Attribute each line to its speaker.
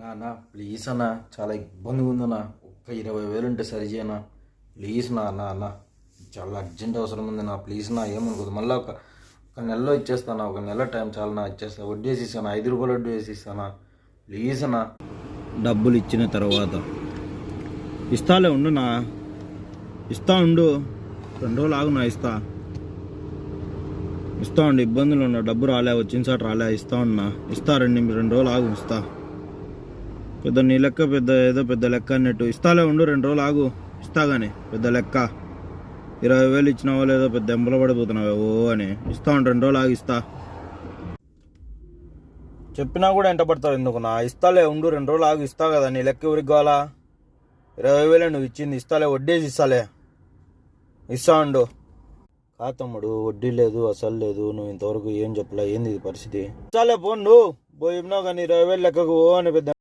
Speaker 1: అన్నా ప్లీజ్ అన్న, చాలా ఇబ్బందిగా ఉందన్నా. ఒక్క 20,000 ఉంటే సరి చేయనా ప్లీజ్ నా అన్న అన్న, చాలా అర్జెంట్ అవసరం ఉంది నా, ప్లీజ్ నా. ఏమనుకోదు, మళ్ళీ ఒక నెలలో ఇచ్చేస్తానా, ఒక నెల టైం చాలా నా, ఇచ్చేస్తా. వడ్డీ వేసి ఇస్తాను, 5 రూపాయలు వడ్డీ వేసి ఇస్తానా ప్లీజ్ అన్నా.
Speaker 2: డబ్బులు ఇచ్చిన తర్వాత ఇస్తాలే, ఉండు నా, ఇస్తా ఉండు, 2 రోజులు ఆగు నా, ఇస్తా ఉండు. ఇబ్బందులు ఉన్నా, డబ్బు రాలే, వచ్చిన సార్ రాలే, ఇస్తా ఉన్నా, ఇస్తా. 2 రోజులు ఆగు, ఇస్తా. పెద్ద నీ లెక్క పెద్ద లెక్క అన్నట్టు ఇస్తాలే, ఉండు, 2 రోజులు ఆగు, ఇస్తా. కానీ పెద్ద లెక్క 20,000 ఇచ్చినావో లేదో పెద్ద ఎంబల పడిపోతున్నావే ఓ అని. ఇస్తా ఉండు, 2 రోజులు ఆగి ఇస్తా. చెప్పినా కూడా ఎంట పడతావు ఎందుకు నా, ఇస్తాలే, ఉండు, 2 రోజులు ఆగు, ఇస్తా కదా. నీ లెక్క ఎవరికి కావాలా? 20,000 నువ్వు ఇచ్చింది, ఇస్తాలే, వడ్డేసి ఇస్తాలే, ఇస్తా ఉండు. కా తమ్ముడు, వడ్డీ లేదు, అసలు లేదు, నువ్వు ఇంతవరకు ఏం చెప్పలే, ఏంది ఇది పరిస్థితి? ఇస్తాలే, పో నువ్వు పోయినావు కానీ 20,000 లెక్కకు ఓ అని పెద్ద